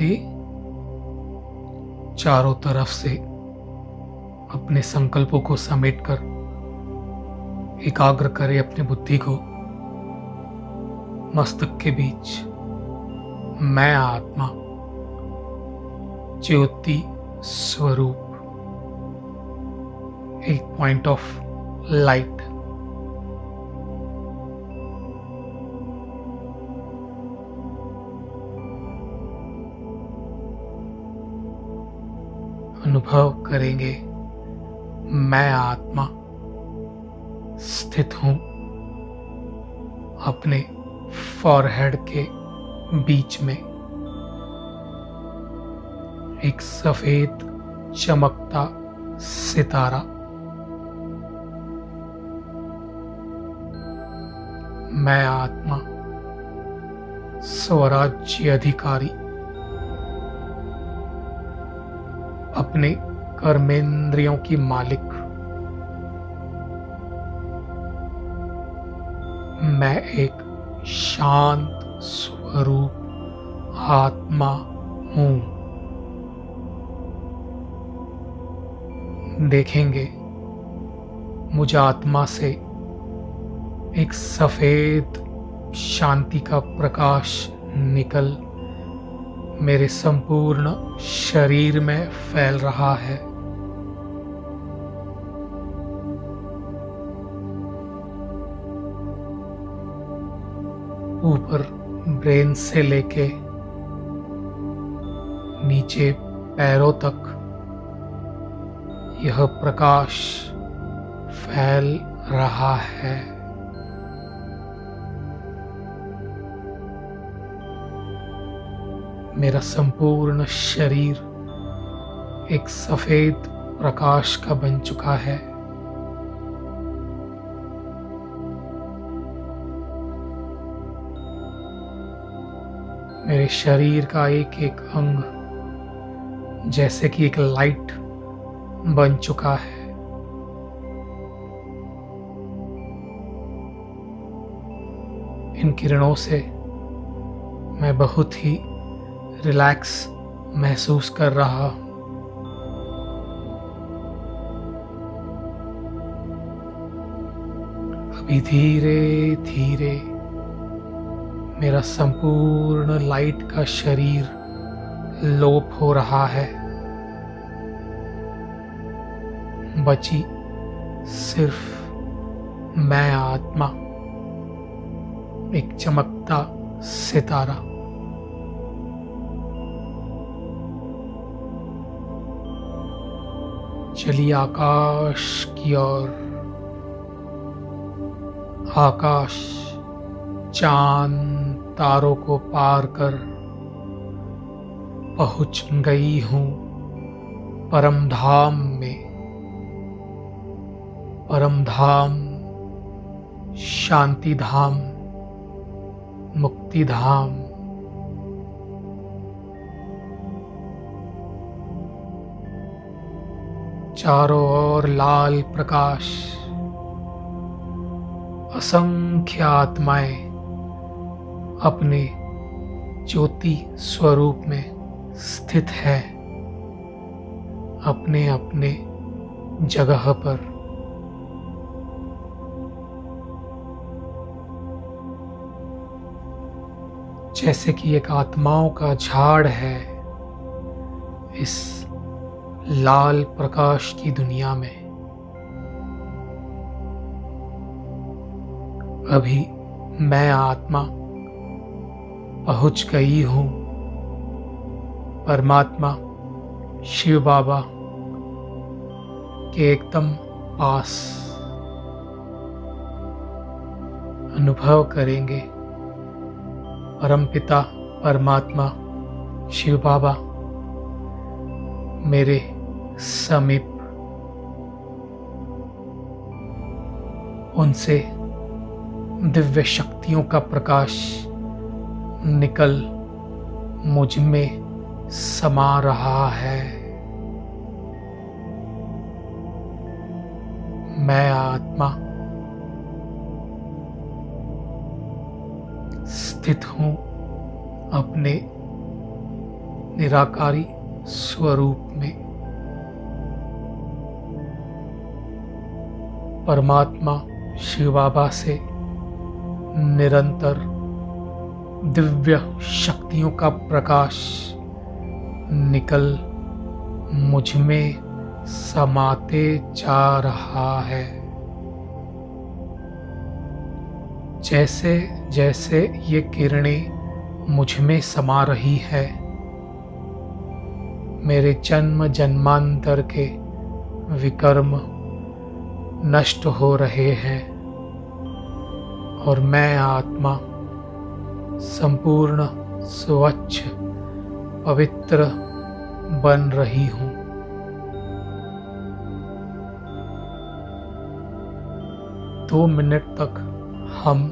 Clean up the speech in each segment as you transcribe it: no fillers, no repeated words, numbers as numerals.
शांति चारों तरफ से अपने संकल्पों को समेटकर एकाग्र करे अपनी बुद्धि को। मस्तक के बीच मैं आत्मा ज्योति स्वरूप, एक पॉइंट ऑफ लाइट, अनुभव करेंगे। मैं आत्मा स्थित हूं अपने फॉरहेड के बीच में, एक सफेद चमकता सितारा। मैं आत्मा स्वराज्य अधिकारी, अपने कर्मेंद्रियों की मालिक। मैं एक शांत स्वरूप आत्मा हूं। देखेंगे मुझ आत्मा से एक सफेद शांति का प्रकाश निकल मेरे संपूर्ण शरीर में फैल रहा है। ऊपर ब्रेन से लेके नीचे पैरों तक यह प्रकाश फैल रहा है। मेरा संपूर्ण शरीर एक सफेद प्रकाश का बन चुका है। मेरे शरीर का एक एक अंग जैसे कि एक लाइट बन चुका है। इन किरणों से मैं बहुत ही रिलैक्स महसूस कर रहा हूं। अभी धीरे धीरे मेरा संपूर्ण लाइट का शरीर लोप हो रहा है। बची सिर्फ मैं आत्मा, एक चमकता सितारा। चलिए आकाश की ओर। आकाश चांद तारों को पार कर पहुंच गई हूं परम धाम में। परम धाम, शांति धाम, मुक्ति धाम। चारों ओर लाल प्रकाश, असंख्य आत्माएं अपने ज्योति स्वरूप में स्थित है, अपने अपने जगह पर। जैसे कि एक आत्माओं का झाड़ है इस लाल प्रकाश की दुनिया में। अभी मैं आत्मा पहुंच गई हूं परमात्मा शिव बाबा के एकदम पास। अनुभव करेंगे परमपिता परमात्मा शिव बाबा मेरे समीप। उनसे दिव्य शक्तियों का प्रकाश निकल मुझ में समा रहा है। मैं आत्मा स्थित हूं अपने निराकारी स्वरूप में। परमात्मा शिव बाबा से निरंतर दिव्य शक्तियों का प्रकाश निकल मुझ में समाते जा रहा है। जैसे जैसे ये किरणें मुझ में समा रही है, मेरे जन्म जन्मांतर के विकर्म नष्ट हो रहे हैं और मैं आत्मा संपूर्ण स्वच्छ पवित्र बन रही हूँ। दो मिनट तक हम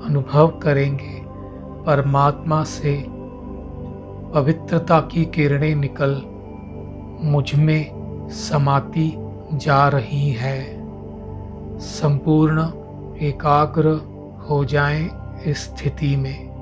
अनुभव करेंगे परमात्मा से पवित्रता की किरणें निकल मुझ में समाती जा रही है। संपूर्ण एकाग्र हो जाएं इस स्थिति में।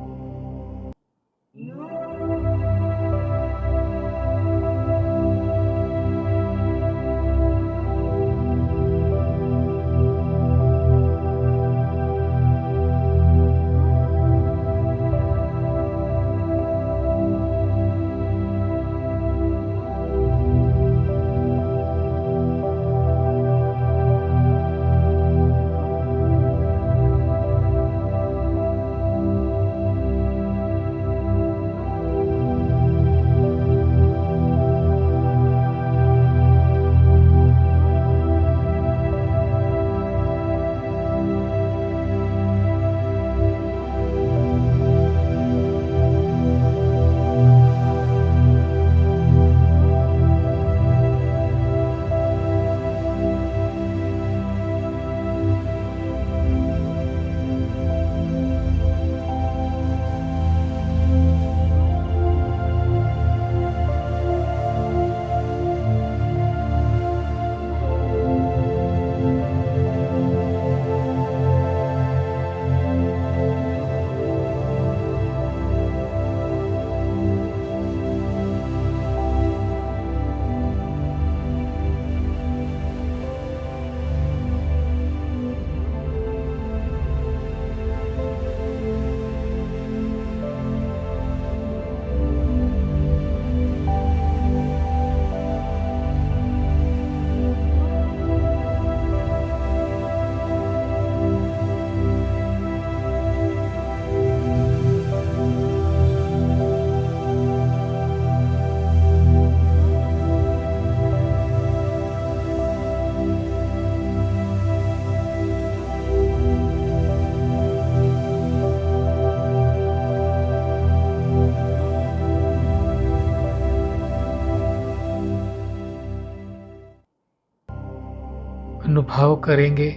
अनुभव करेंगे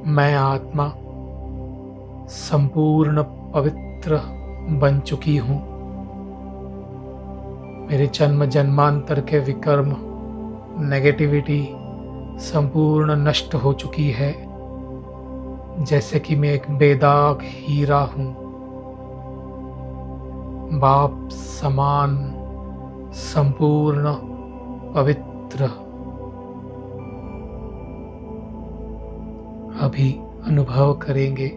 मैं आत्मा संपूर्ण पवित्र बन चुकी हूँ। मेरे जन्म जन्मांतर के विकर्म नेगेटिविटी संपूर्ण नष्ट हो चुकी है। जैसे कि मैं एक बेदाग हीरा हूँ, बाप समान संपूर्ण पवित्र। अभी अनुभव करेंगे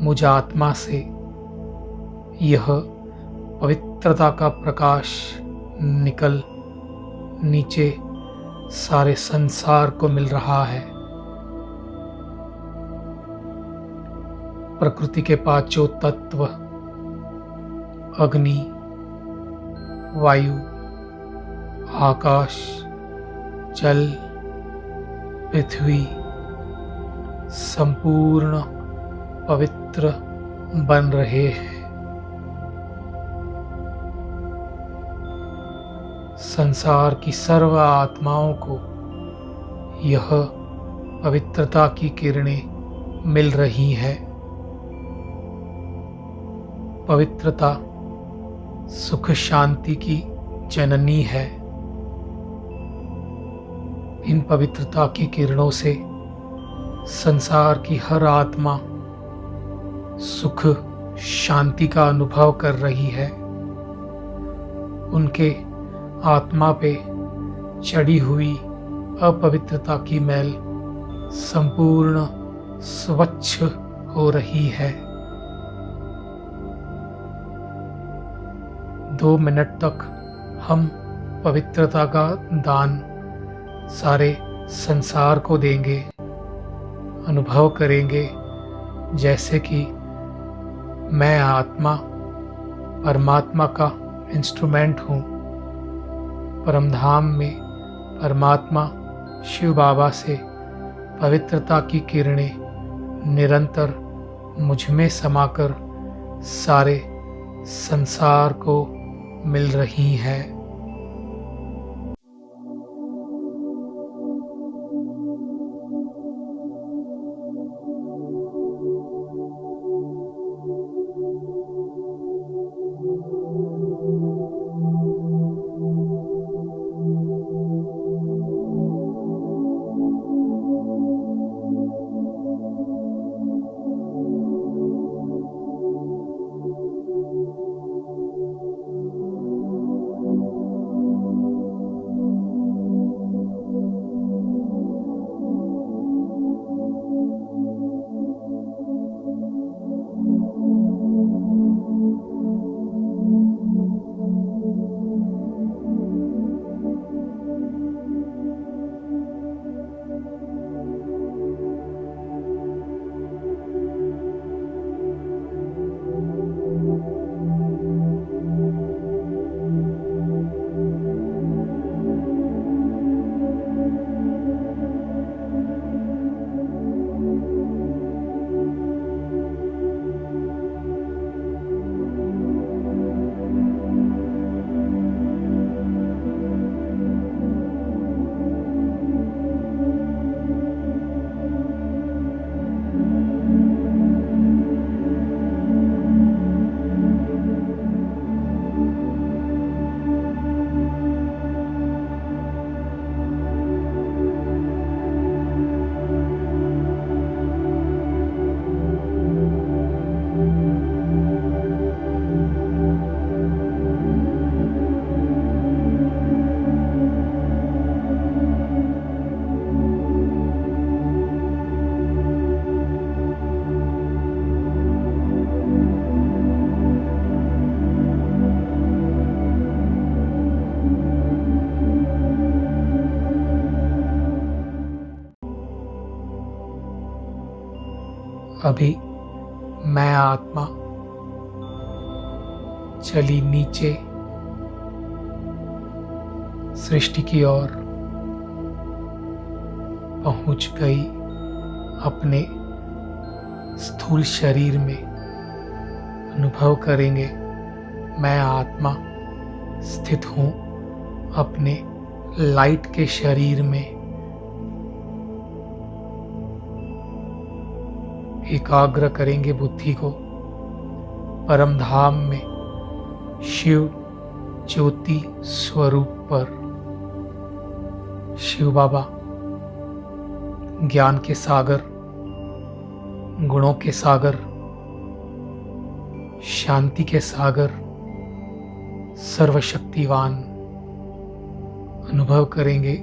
मुझ आत्मा से यह पवित्रता का प्रकाश निकल नीचे सारे संसार को मिल रहा है। प्रकृति के पांचों तत्व अग्नि, वायु, आकाश, जल, पृथ्वी संपूर्ण पवित्र बन रहे हैं। संसार की सर्व आत्माओं को यह पवित्रता की किरणें मिल रही हैं। पवित्रता सुख शांति की जननी है। इन पवित्रता की किरणों से संसार की हर आत्मा सुख शांति का अनुभव कर रही है। उनके आत्मा पे चढ़ी हुई अपवित्रता की मैल संपूर्ण स्वच्छ हो रही है। 2 मिनट तक हम पवित्रता का दान सारे संसार को देंगे। अनुभव करेंगे जैसे कि मैं आत्मा परमात्मा का इंस्ट्रूमेंट हूँ। परमधाम में परमात्मा शिव बाबा से पवित्रता की किरणें निरंतर मुझ में समाकर सारे संसार को मिल रही हैं। अभी मैं आत्मा चली नीचे सृष्टि की ओर पहुंच गई। अपने स्थूल शरीर में अनुभव करेंगे मैं आत्मा स्थित हूँ अपने लाइट के शरीर में। एकाग्र करेंगे बुद्धि को परम धाम में शिव ज्योति स्वरूप पर। शिव बाबा ज्ञान के सागर, गुणों के सागर, शांति के सागर, सर्वशक्तिवान। अनुभव करेंगे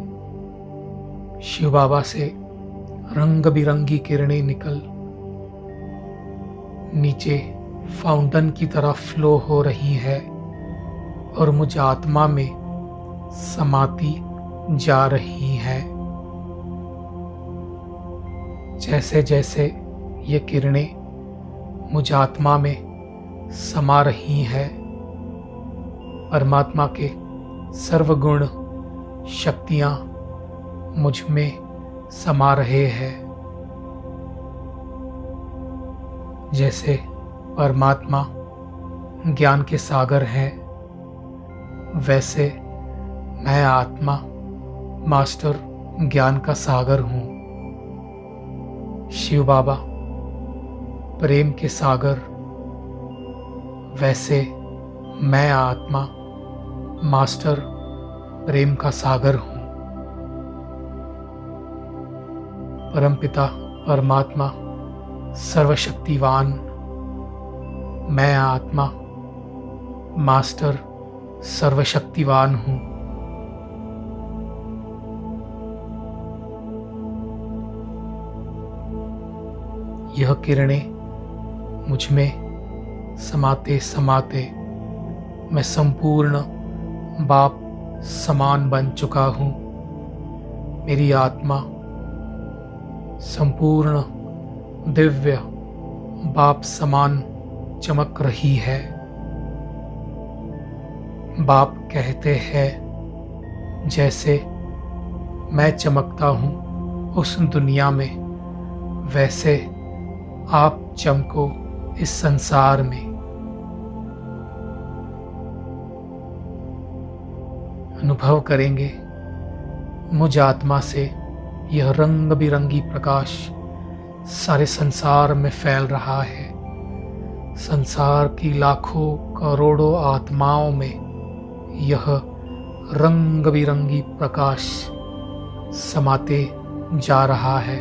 शिव बाबा से रंग बिरंगी किरणें निकल नीचे फाउंटेन की तरह फ्लो हो रही है और मुझ आत्मा में समाती जा रही है। जैसे जैसे ये किरणें मुझ आत्मा में समा रही है, परमात्मा के सर्वगुण शक्तियाँ मुझ में समा रहे हैं। जैसे परमात्मा ज्ञान के सागर है, वैसे मैं आत्मा मास्टर ज्ञान का सागर हूँ। शिव बाबा प्रेम के सागर, वैसे मैं आत्मा मास्टर प्रेम का सागर हूँ। परमपिता परमात्मा सर्वशक्तिवान, मैं आत्मा मास्टर सर्वशक्तिवान हूँ। यह किरणें मुझ में समाते समाते मैं संपूर्ण बाप समान बन चुका हूँ। मेरी आत्मा संपूर्ण दिव्य बाप समान चमक रही है। बाप कहते हैं, जैसे मैं चमकता हूँ उस दुनिया में, वैसे आप चमको इस संसार में। अनुभव करेंगे मुझ आत्मा से यह रंग बिरंगी प्रकाश सारे संसार में फैल रहा है। संसार की लाखों करोड़ों आत्माओं में यह रंग बिरंगी प्रकाश समाते जा रहा है।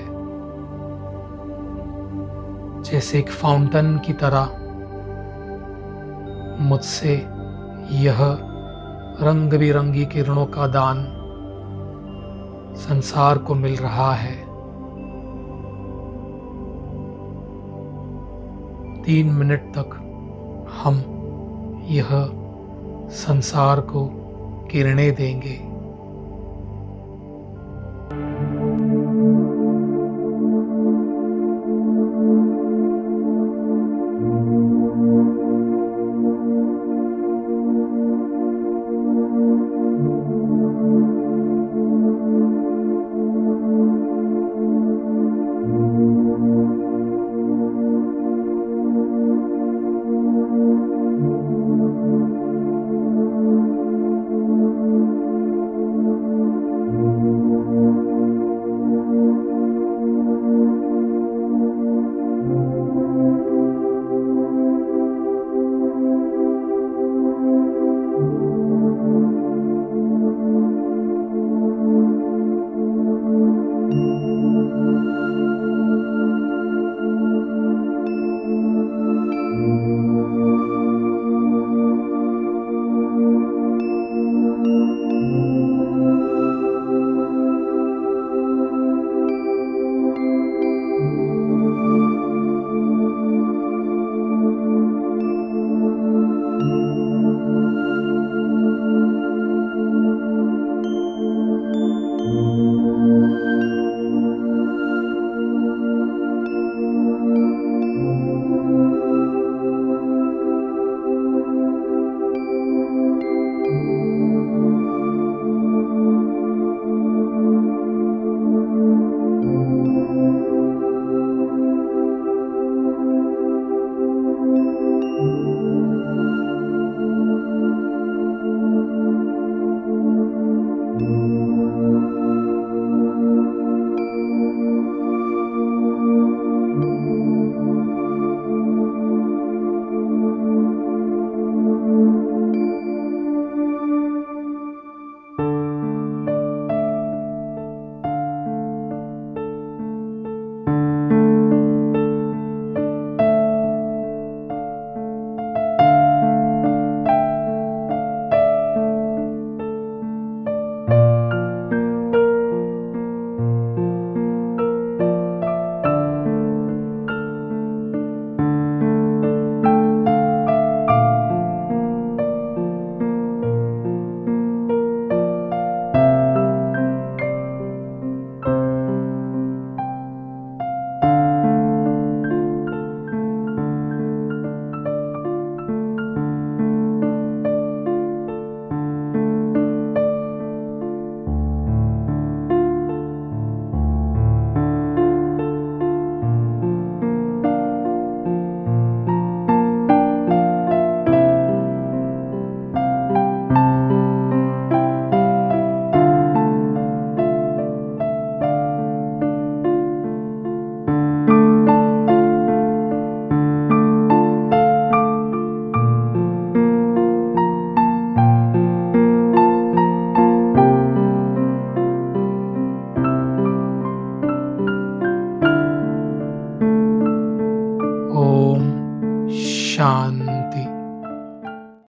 जैसे एक फाउंटेन की तरह मुझसे यह रंग बिरंगी किरणों का दान संसार को मिल रहा है। 3 मिनट तक हम यह संसार को किरणें देंगे।